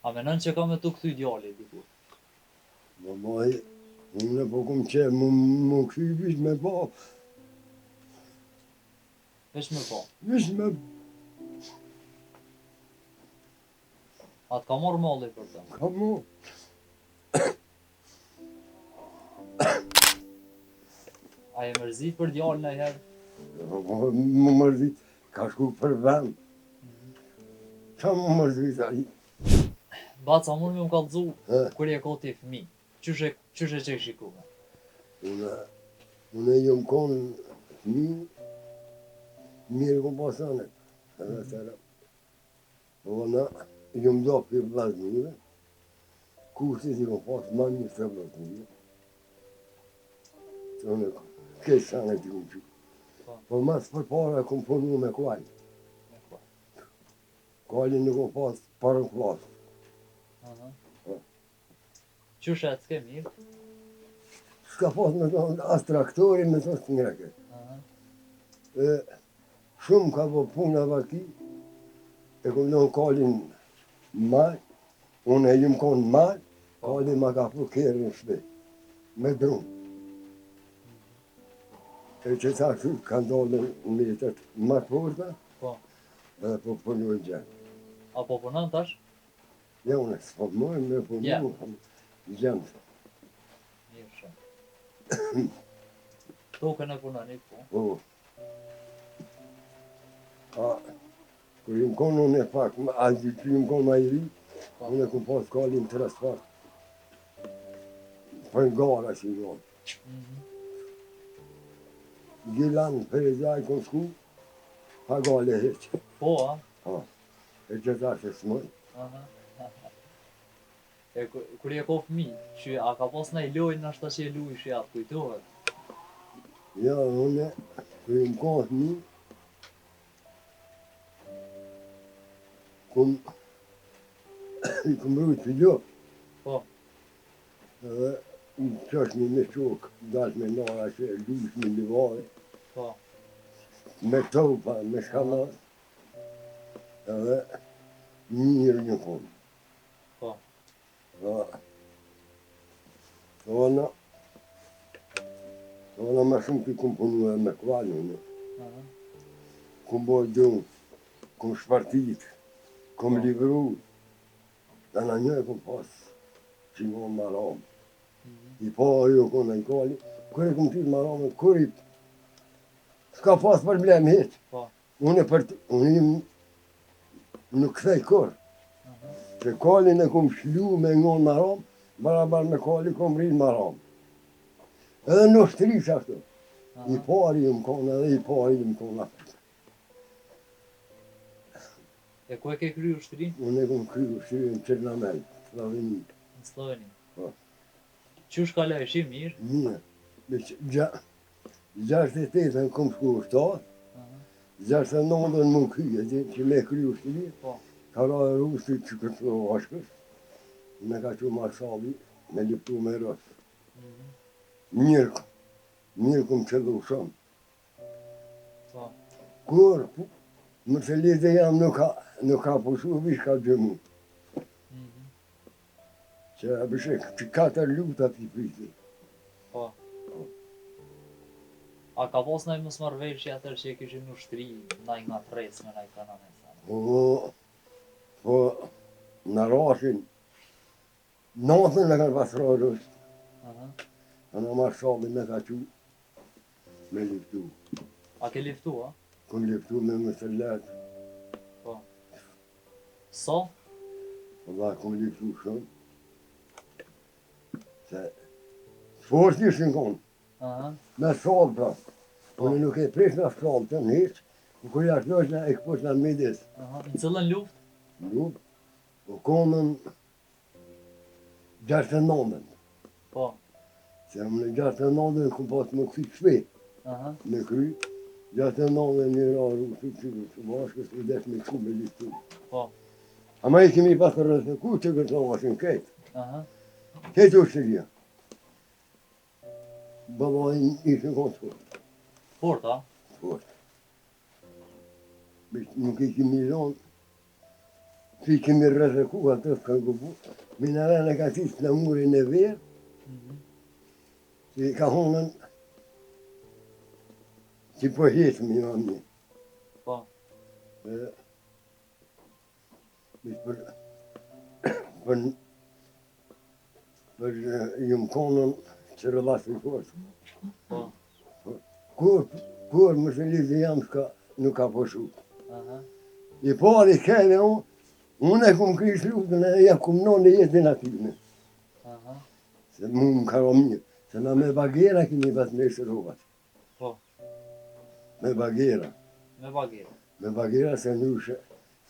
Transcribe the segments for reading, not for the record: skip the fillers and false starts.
A menon që ka me tu këthy djali dikur? Babaj, unë po kom që më këthy vish me pa, Vesh me po. vish me A të ka marrë malli për të? ka mu. A e mërzit për djalin e herë? Më mërzit, ka shku për vend. Qa më mërzit a i? Baca, mund me më kallëzu, He. kur je ka ti fëmi. Qyshe që i shikume? Unë jom konë mirë kom pasanet, edhe tëra. Po na, jom do për vlasnive, kursit i kom pas ma një të vlasnive. Të unë këtë sanet i kom që. Po mas për para kom punu me kuaj. Kuajin në kom pas parën klasë. Qyshe e të ke mirë? Shka pas me tonë as traktori me tonë së ngreke. Shumë ka po puna vaki, e kom donë kalin maj, unë e jum konë maj, kalin ma ka pu kërë në shpe, me drunë. E që ta kështu ka ndonë në metët ma porta, edhe po punu e gjemë. A po punon tash? Ja, unë e s'po mojë me punu, gjemë. Mirë shumë. Tokën e punoni, po. Kër jum konë unë e pak, as di që jum konë ma i ri, unë e kom pas kalin të rasfar. Për gara si njën. Gilan për e zaj kom shku, pa gale heqë. Po, a? E që ta se s'moj. E kër je ko fëmi, që a ka pas në i lojnë ashtë që e luj që atë kujtohet? Ja, unë, kër jum konë fëmi, i kom rujtë të gjopë. Po. Edhe qësh një me qokë, dash me nara që e lush me livare. Po. Me topa, me shkamat. Edhe mirë një konë. Po. Ona ma shumë ki kom punu e me kvallën. Kom bojë dëmë, kom shpartit, kom livru. Dhe në një e kom pasë që nga maram. I pa ajo konë e kalli, kër e kom qitë maramën, kër i s'ka pasë problem heqë. Unë nuk këthej kërë. Se kallin e kom shlu me nga maram, barabar me kalli kom rinë maram. Edhe në shtrisë ashtu. I pari ju më konë edhe i pari ju më konë ashtu. E ku e ke kryu shtrin? Unë e kom kryu shtrin në Qërnamel, Sloveni. Në Sloveni? Po. Qush ka lejë, shi mirë? Mirë. 68-ën kom shku u shtatë, 69-ën më kryje, që me kryu shtrin. Ka ra e rusi që këtë ashkës, me ka që marsali, me liptu me rësë. Mirë kom qëllu shumë. Kur, më të lete jam nuk ka pushu, vish ka gjëmu. Që e bëshek, që 4 luta t'i priti. Po. A ka pos nëjë mësmarveshje atër që e kishim në shtri, nëj nga tres me nëj kanane? Po, në rashin, natën me kanë pasra rështë. Në marshalli me ka që me liftu. A ke liftu, a? Kun liftu me mësëllet. Po. So? Dhe kun liftu shumë. Se fort ishin konë. Me shalë pra. Unë nuk e prish në shalë të në hiqë. Kër jashtë nështëna e këpush në midis. Në cëllën luft? Luft. Po konën 69-ën. Po. Se më në 69-ën kom pas më kësi shpet. Me kry. 69-ën një raru të bashkës u desh me ku me liftu. Po. Ama i kemi pasë rësë ku që këtë ashin ketë. Ketë u shqeria. Babaj ishën konë fort. Fort, a? Fort. Nuk i kemi zonë. Si kemi rrezeku atë s'ka gubu. Minaren e ka cisë në murin e verë, që i ka honën që po heqëm i mami. Po. Për jëmë konën që rëllasë i forë. Po. Kur më të lidhë jam nuk ka poshu. Aha. I pari keve unë e kumë kishë lutën e ja kumë nënë e jetin atyne. Aha. Se mu më karo mirë. Se na me bagera kemi vetë neshë robat. Po. Me bagera. Me bagera. Me bagera se nushe.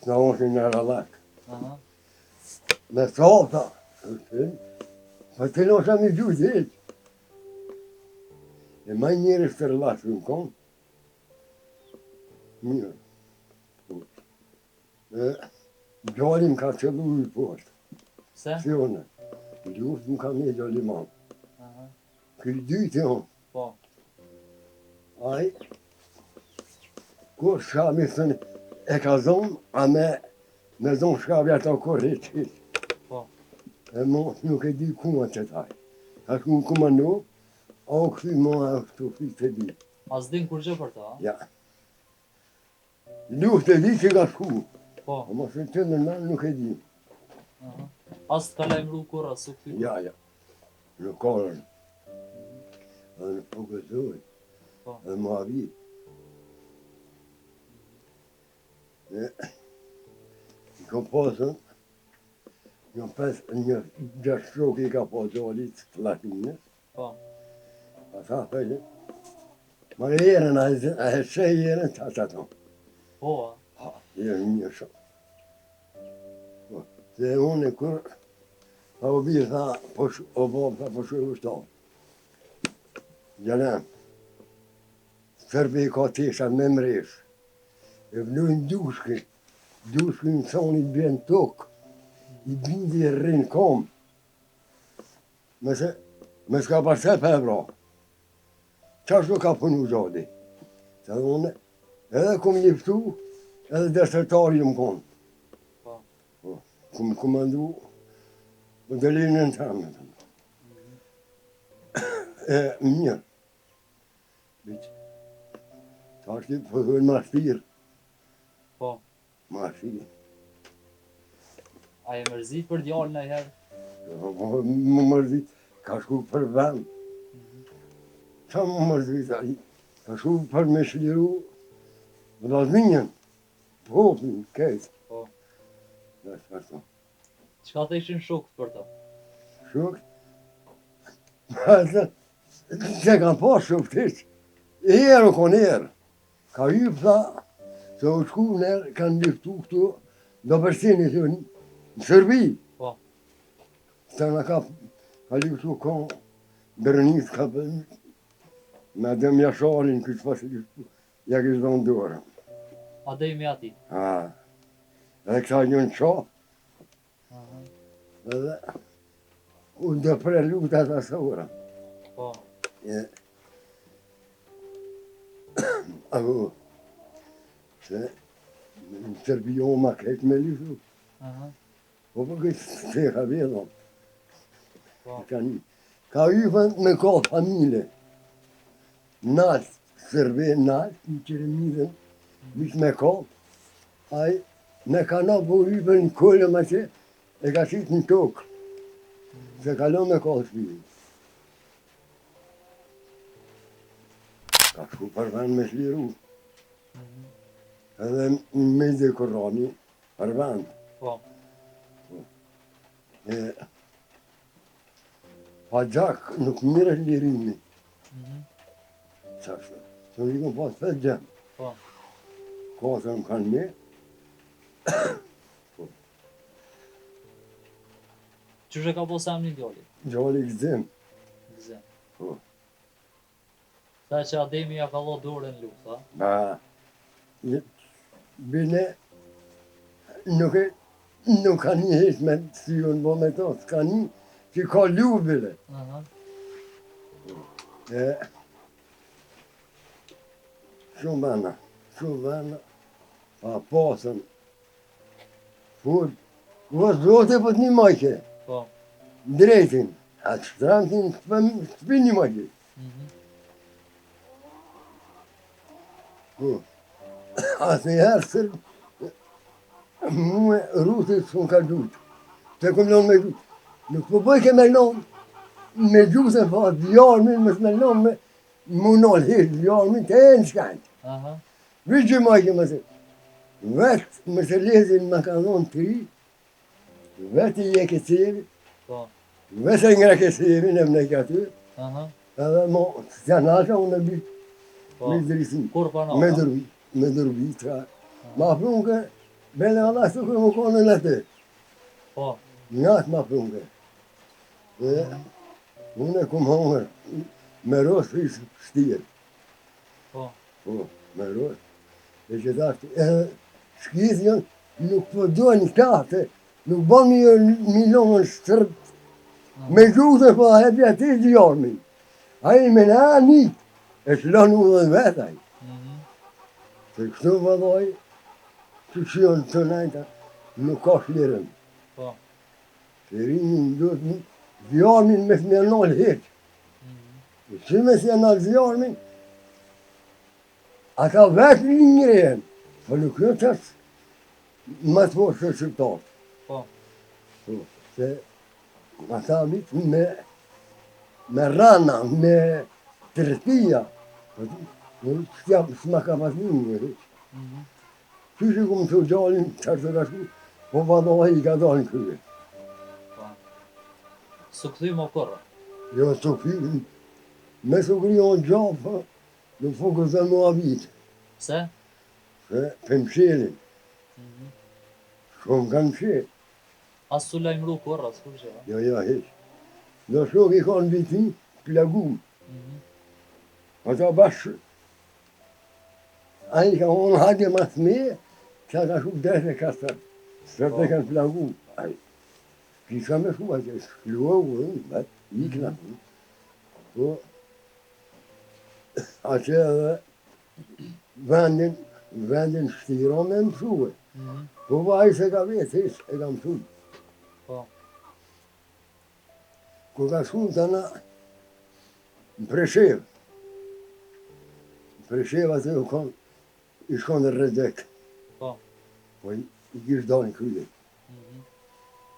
S'na oshin në rallak. Aha. Me sota. Pa të nosha mi gjujtë heqë. E maj njerës të rëllasë në konë. Mirë. Gjallim ka qëllu i poshtë. Pse? Fjone. Luft më ka me gjalliman. Aha. Këj dytë e unë. Po. Aj, kur shkabi thënë e ka zonë, a me zonë shkabi ato kur heqë. Po. E mos nuk e di kuma që taj. Ka shku në komando, a u këthi ma e këtu këthi të di. A s'din kur gjë për ta? Ja. Luft e di që ka shku. Po. A mos e të në men nuk e di. Aha. As t'ka lajmëru kur as u këty? Ja. Në korën. Dhe në pokëzoj. Po. Dhe ma vi. I kom pasën, një 6 shok i ka pas gjallit të latinës. Po. A tha thëllë, ma erën, a heqe erën të ato. Po, Ha, erën një shok. Se unë kur, pa u birë tha, o bom tha, po shu ushtarë. Gjalem, Sërbi ka tesha me mresh. E vlojnë dushkin në sonit bjen tokë. I bindi e rrinë kom. Me s'ka përse për e vra. Qashtu ka punu gjadi. Se dhe une, edhe kum njiftu, edhe desertari më konë. po. Kum komandu, më dëlinë në tëmë. E mirë. Ta është të përhën ma shtirë. Po. Ma shtirë. A e mërzit për djallën e herë? Më mërzit, ka shku për vend. Qa më mërzit a i? Ka shku për me shliru vllazminjen, popin, kejtë. Po. Dhe shkashtu. Qka të ishin shokët për ta? Shuk, se kanë pas shuktisht, erë o konë erë. Ka hypë tha, se u shku nërë, kanë liftu këtu, do përsinit në Sërbi. Po. Se në ka liftu konë, Bernis ka për, me dëm jasharin, këtë pas liftu, ja kështë dhënë dorë. A dhe imi ati? Ha, edhe kësa një në qa, Aha. edhe u dhe pre luta të asura. Po. Ako, se në Sërbi o ma këtë me liftu, Aha. po për këtë se ka vedhëm. Po. Ka hypën me ka familje. Nalt, Sërbe nalt, në Qeremidhen, vish me ka, aj me kana po hypën në kollëm që e ka qitë në tokë. Se kalon me ka shpijin. Ka shku për vend me shliru. Edhe me dhe Korani, për vend. Po. Pa gjak nuk mire lirimi. Mhm. Qashtu. Se në i kom pas 5 gjemë. Po. Kosën më kanë me. Qështë e ka po sa një djallit? Gjalli gëzim. Gëzim. Po. Ta që Ademi ja ka dho dorën luft, ha? Ba, bine, nuk ka një heq me syën, bo me to, s'ka një që ka lubile. Aha. Shumë vana, pa pasën, furt, O zote, po t'ni majke, Po. drejtin, atë shtrantin t'pi një majke. Po, asë herë sër, mu rrutit s'un ka gjujtë, të kom lonë me gjujtë. Nuk po bëjke me lonë, me gjujtë, po djarmin, me s'me lonë me munol hirë djarmin të e në shkajnë. Aha. Vishë gjë majke më se, vetë më se lezin më ka dhonë të ri, vetë i e këtëri, Po. vetë e ngre këtëri në më në aty, Aha. edhe mo, s'ja nasha unë e bitë, Po. me dërisi, Kur pa me nata? dërbi, tra. Ma prunke, bele Allah së kërë më konë në të, Po. njatë ma prunke. Dhe, unë e kumë hongër, me rosë i shtirë, Po. po, me rosë. E që thashtë, edhe shkizë janë, nuk po dojnë kate, nuk bon një milionën shtërët, me gjutën po a hepja ti djarmin. A i me në anit, e shlon u dhe vetaj. Se kështu vëlloj, që janë të najta, nuk ka shlirën. Po. Se rinin duhet një djarmin me s'me nëllë heqë. Që me s'me nëllë djarmin, ata vetë një njërën, po nuk në tësë më të forë që qëptarë. Po. Se ata vitë me rana, me tërtia, s'ma ka pas një njërë. Që që kumë të gjallin, qërë të ka shku, po vadohi i ka dalin kërë. Po. Su këthy më korë. Jo, të fyrin, me së kryon gjallë, nuk po këzën mua vitë. Pse? Se për mshelin, shumë kanë mshelin. As su lajmëru korë, as kur që. Jo, heq. Në shok i kanë vitin, plagum. Ata bashkë, a i ka onë hajde mas me, që ka shumë deshe ka sërë. Sërë të kanë plagum. Kisha me shumë, a që shkluo u dhe, i këna. Po, a që edhe vendin shtiro me mësue. Po, vaj se ka vetë, e ka mësue. Po. Ku ka shku të na në Preshevë. Në Preshevë atë i shkon në Redek. Po. Po i kishë dalë në kryet.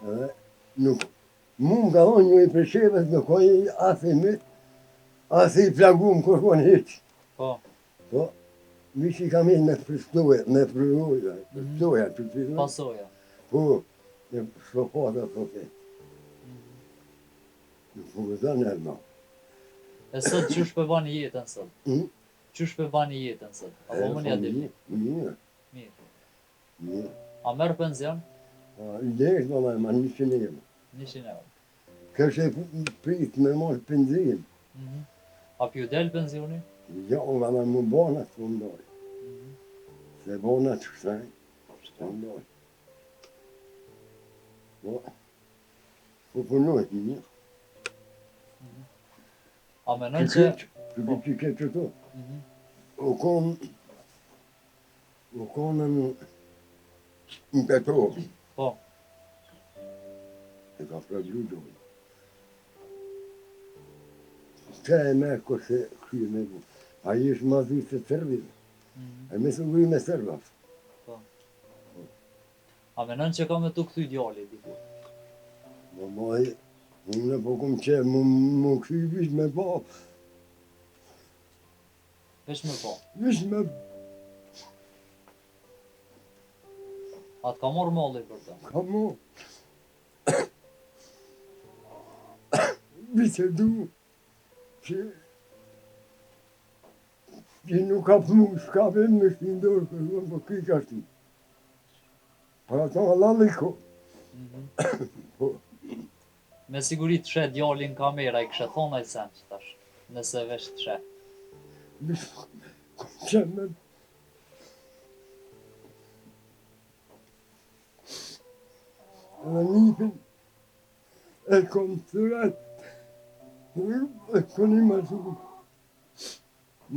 Edhe nuk, mu më ka thonë një i Preshevës nuk oj asë i mytë, asë i plagum kur konë heqë. Po. Po, vish i kam jetë me përstoja, me përstoja, përstoja, që të të Pasoja. po, në shopata po të. Nuk po këta në elma. E sot qysh për bani jetën sot? Qysh për bani jetën sot? Apo më një ademi? Mirë, Mirë. mirë. A merë penzion? I lejtë më ma 100 euro. 100 euro. Kështë e prit me marë penzin. A pju del penzioni? Ja, unë më më bona të më ndoj. Se bona të shtaj, të më ndoj. Po, po punojt një. A menon që... Që këtë që to. U konë në Petrovë. Po. E ka praglu dojnë. Që e me kërse kërë me bu. A i është ma dhujtë të tërvive. E me së gujë me sërvat. Po. A menon që ka me tu këthy djali diku? Më maj, unë po kom që më këthy vish me ba. Vesh me po. Vish me... A të ka morë molli për të? Ka mo. Vite du. Që... Që nuk ka pëmu, s'ka për me shpindorë kërë, po këj ka shtu. Para ta lalliko. Po. Me siguri të shet djalin kamera i kështë thonë ajtë sen që tash, nëse vesh të shet. Vish, kom që me... Edhe nipin, e kom të ratë, e koni ma shumë.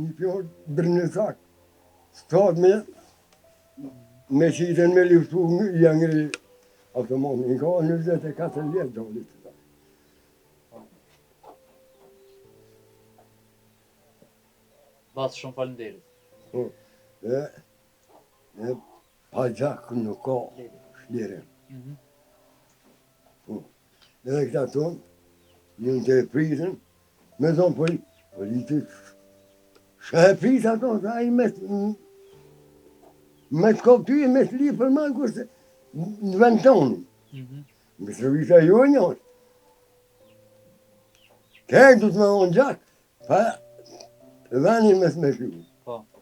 Nipi orë Brnëzak, stat me qiten me liftu jangri automonin, ka 24 vjetë doli të ta. Basë shumë falenderit. E pa gjak nuk ka shlire. Edhe këta tonë, njën të e pritën, me zonë politik, shë e pritë ato, a i me të kopty, me të li për manë kurse në vend tonë. Me servita jo njërë. Kërë du të me onë gjak, pa vendin me të me shlu.